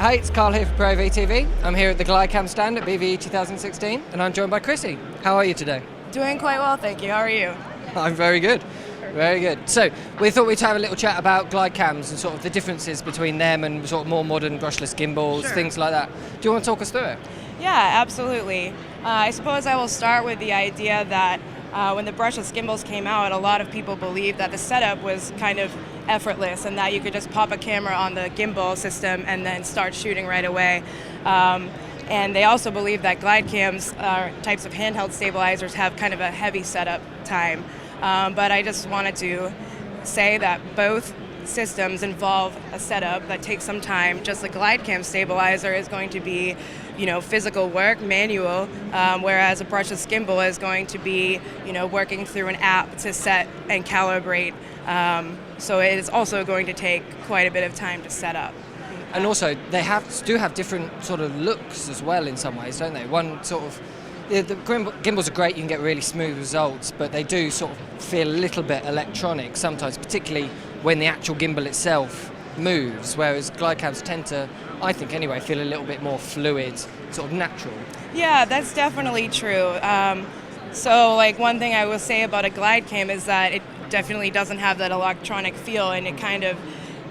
Hi, it's Carl here for ProAV TV. I'm here at the Glidecam stand at BVE 2016, and I'm joined by Chrissie. How are you today? Doing quite well, thank you. How are you? I'm very good. Very good. So, we thought we'd have a little chat about Glidecams and sort of the differences between them and sort of more modern brushless gimbals, Sure. things like that. Do you want to talk us through it? Yeah, absolutely. I suppose I will start with the idea that when the brushless gimbals came out, a lot of people believed that the setup was kind of effortless and that you could just pop a camera on the gimbal system and then start shooting right away. And they also believe that Glidecams, types of handheld stabilizers, have kind of a heavy setup time. But I just wanted to say that both systems involve a setup that takes some time. Just the Glidecam stabilizer is going to be, physical work, manual, whereas a brushless gimbal is going to be, working through an app to set and calibrate. So it is also going to take quite a bit of time to set up. And also, they do have different sort of looks as well in some ways, don't they? One sort of, the gimbals are great, you can get really smooth results, but they do sort of feel a little bit electronic sometimes, particularly when the actual gimbal itself moves, whereas Glidecams tend to, I think anyway, feel a little bit more fluid, sort of natural. Yeah, that's definitely true. So like one thing I will say about a Glidecam is that it definitely doesn't have that electronic feel, and it kind of,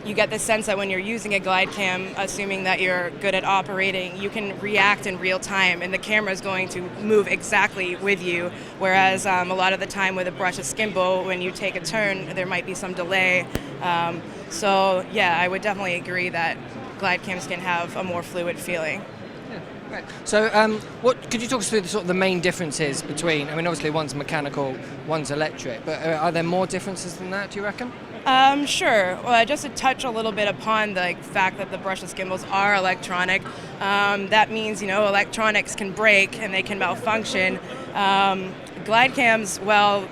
you get the sense that when you're using a Glidecam, assuming that you're good at operating, you can react in real time and the camera is going to move exactly with you, whereas a lot of the time with a brushless gimbal, when you take a turn, there might be some delay. So yeah, I would definitely agree that Glidecams can have a more fluid feeling. Right. So, what could you talk us through the main differences between? I mean, obviously one's mechanical, one's electric, but are there more differences than that? Do you reckon? Sure. Well, just to touch a little bit upon the fact that the brushless gimbals are electronic, that means electronics can break and they can malfunction. Glidecams, well,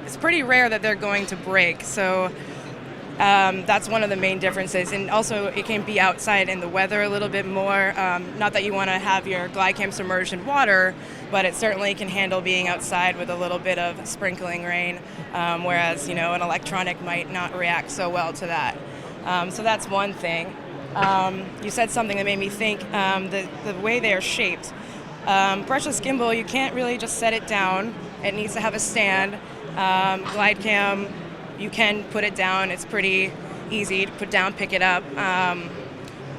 it's pretty rare that they're going to break, so. That's one of the main differences, and also it can be outside in the weather a little bit more. Not that you want to have your Glidecam submerged in water, but it certainly can handle being outside with a little bit of sprinkling rain, whereas an electronic might not react so well to that. So that's one thing. You said something that made me think, the way they are shaped. Brushless gimbal, you can't really just set it down. It needs to have a stand. Glidecam, you can put it down. It's pretty easy to put down, pick it up.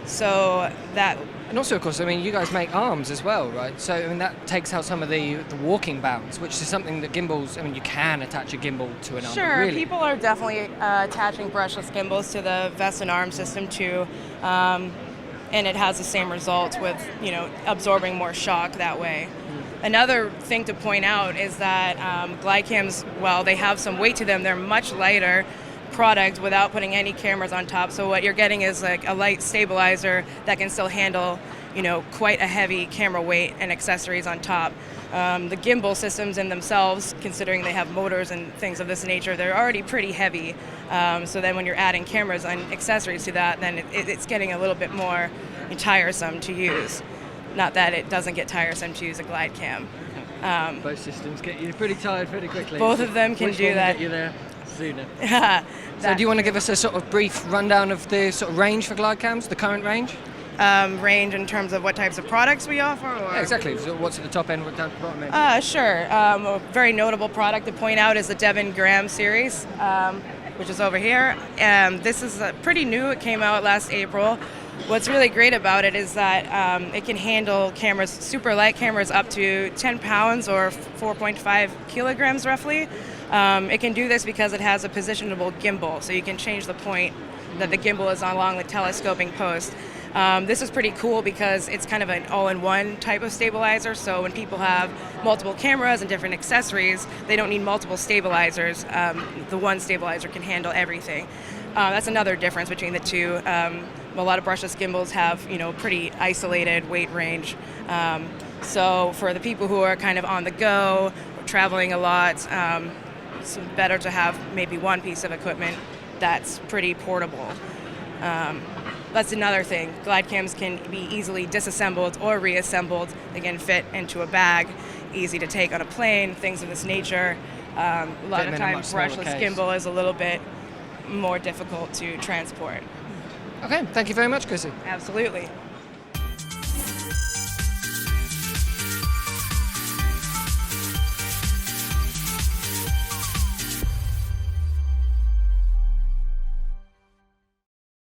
So that. And also, of course, I mean, you guys make arms as well, right? So, I mean, that takes out some of the walking bounds, which is something that gimbals, I mean, you can attach a gimbal to an arm. Sure, really. People are definitely attaching brushless gimbals to the vest and arm system too. And it has the same result with, absorbing more shock that way. Another thing to point out is that Glidecams, while they have some weight to them, they're much lighter product without putting any cameras on top. So what you're getting is like a light stabilizer that can still handle, quite a heavy camera weight and accessories on top. The gimbal systems in themselves, considering they have motors and things of this nature, they're already pretty heavy. So then when you're adding cameras and accessories to that, then it's getting a little bit more tiresome to use. Not that it doesn't get tiresome to use a Glidecam. Both systems get you pretty tired pretty quickly. Both of them can Which do one that. Will get you there sooner? So do you want to give us a sort of brief rundown of the sort of range for Glidecams, the current range? Range in terms of what types of products we offer? Or? Yeah, exactly. So what's at the top end, what's down at the bottom end? Sure. A very notable product to point out is the Devon Graham series, which is over here. This is pretty new. It came out last April. What's really great about it is that it can handle cameras, super light cameras up to 10 pounds or 4.5 kilograms roughly. It can do this because it has a positionable gimbal, so you can change the point that the gimbal is along the telescoping post. This is pretty cool because it's kind of an all-in-one type of stabilizer, so when people have multiple cameras and different accessories, they don't need multiple stabilizers. The one stabilizer can handle everything. That's another difference between the two. A lot of brushless gimbals have, pretty isolated weight range. So for the people who are kind of on the go, traveling a lot, it's better to have maybe one piece of equipment that's pretty portable. That's another thing. Glidecams can be easily disassembled or reassembled. They can fit into a bag, easy to take on a plane, things of this nature. A lot of times brushless gimbal is a little bit more difficult to transport. Okay, thank you very much, Chrissie. Absolutely.